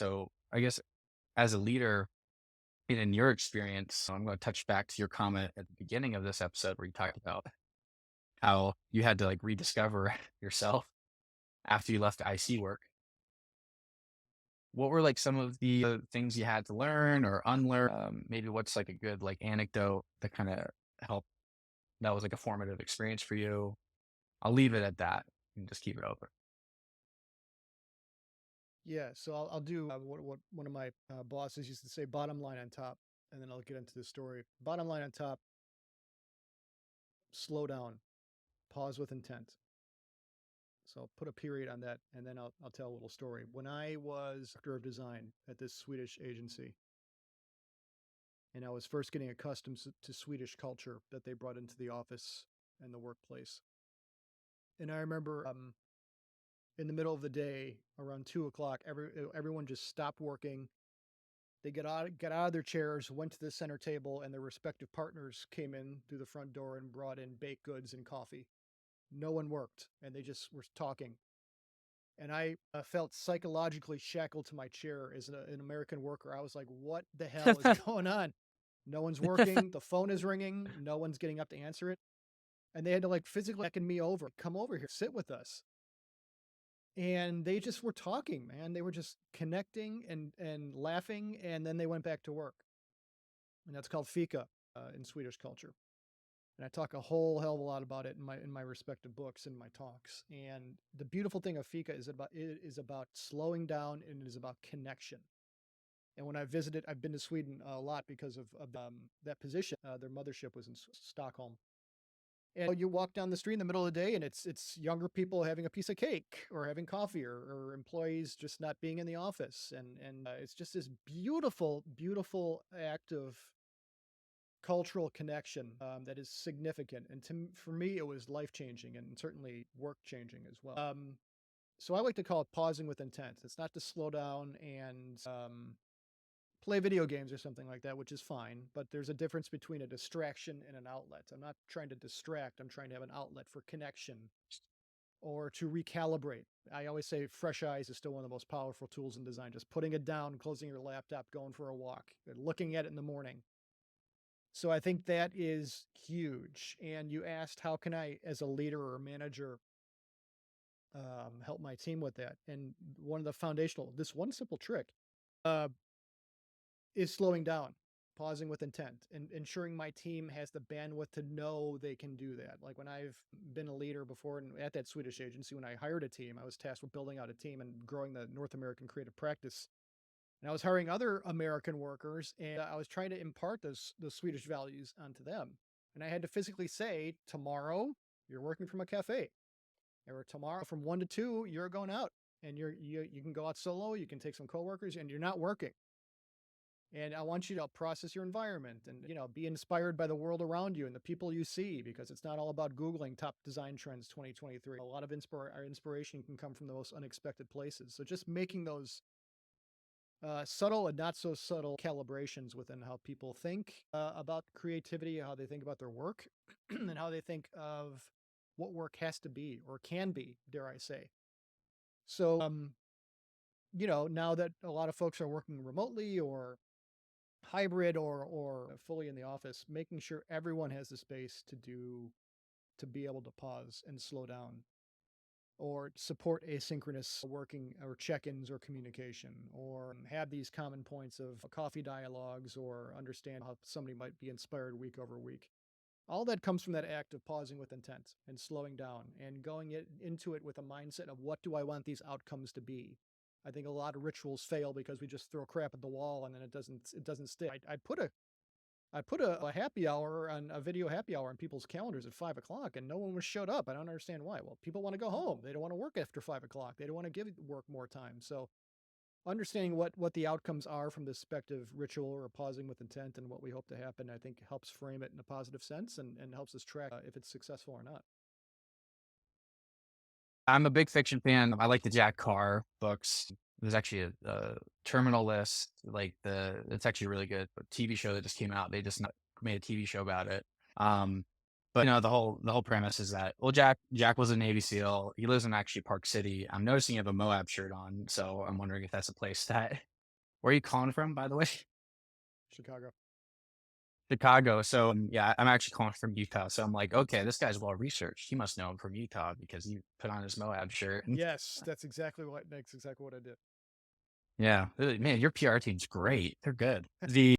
So I guess as a leader, in your experience, so I'm going to touch back to your comment at the beginning of this episode where you talked about how you had to like rediscover yourself after you left IC work. What were like some of the things you had to learn or unlearn? Maybe what's like a good like anecdote that kind of helped that was like a formative experience for you? I'll leave it at that and just keep it open. Yeah, so I'll do what one of my bosses used to say: bottom line on top, and then I'll get into the story. Bottom line on top: slow down, pause with intent. So I'll put a period on that, and then I'll tell a little story. When I was director of design at this Swedish agency, and I was first getting accustomed to Swedish culture that they brought into the office and the workplace, and I remember in the middle of the day around 2 o'clock, everyone just stopped working. They got out of their chairs, went to the center table, and their respective partners came in through the front door and brought in baked goods and coffee. No one worked, and they just were talking. And I felt psychologically shackled to my chair as an American worker. I was like, "What the hell is going on? No one's working. The phone is ringing. No one's getting up to answer it." And they had to like physically beckon me over, "Come over here, sit with us." And they just were talking, man. They were just connecting and laughing, and then they went back to work. And that's called fika in Swedish culture. And I talk a whole hell of a lot about it in my respective books and my talks. And the beautiful thing of fika is about slowing down, and it is about connection. And when I visited, I've been to Sweden a lot because of that position. Their mothership was in Stockholm. And you walk down the street in the middle of the day, and it's younger people having a piece of cake or having coffee, or employees just not being in the office, and it's just this beautiful, beautiful act of cultural connection that is significant. And for me, it was life changing and certainly work changing as well. So I like to call it pausing with intent. It's not to slow down and play video games or something like that, which is fine. But there's a difference between a distraction and an outlet. I'm not trying to distract, I'm trying to have an outlet for connection or to recalibrate. I always say fresh eyes is still one of the most powerful tools in design. Just putting it down, closing your laptop, going for a walk, looking at it in the morning. So I think that is huge. And you asked, how can I, as a leader or a manager, help my team with that? And one of the foundational, this one simple trick, uh, is slowing down, pausing with intent, and ensuring my team has the bandwidth to know they can do that. Like when I've been a leader before and at that Swedish agency, when I hired a team, I was tasked with building out a team and growing the North American creative practice. And I was hiring other American workers, and I was trying to impart those Swedish values onto them. And I had to physically say, tomorrow you're working from a cafe, or tomorrow from 1 to 2 you're going out, and you can go out solo, you can take some coworkers, and you're not working. And I want you to process your environment and, be inspired by the world around you and the people you see, because it's not all about Googling top design trends 2023. A lot of our inspiration can come from the most unexpected places. So just making those subtle and not so subtle calibrations within how people think about creativity, how they think about their work, and how they think of what work has to be or can be, dare I say. So, now that a lot of folks are working remotely or hybrid or fully in the office, making sure everyone has the space to be able to pause and slow down or support asynchronous working or check-ins or communication, or have these common points of coffee dialogues, or understand how somebody might be inspired week over week. All that comes from that act of pausing with intent and slowing down and going into it with a mindset of, what do I want these outcomes to be? I think a lot of rituals fail because we just throw crap at the wall and then it doesn't stick. I put a happy hour on a video happy hour on people's calendars at 5 o'clock, and no one was showed up. I don't understand why. Well, people want to go home. They don't want to work after 5 o'clock. They don't want to give work more time. So understanding what the outcomes are from this perspective ritual or pausing with intent and what we hope to happen, I think helps frame it in a positive sense, and helps us track if it's successful or not. I'm a big fiction fan. I like the Jack Carr books. There's actually a Terminal List, like it's actually really good. A TV show that just came out. They just made a TV show about it. Um, but the whole premise is that, well, Jack was a Navy SEAL. He lives in actually Park City. I'm noticing you have a Moab shirt on, so I'm wondering if that's a place that Where are you calling from, by the way? Chicago. Chicago. So, yeah, I'm actually calling from Utah. So I'm like, okay, this guy's well researched. He must know I'm from Utah because he put on his Moab shirt. And Yes, that's exactly what I did. yeah, man, your PR team's great. They're good. The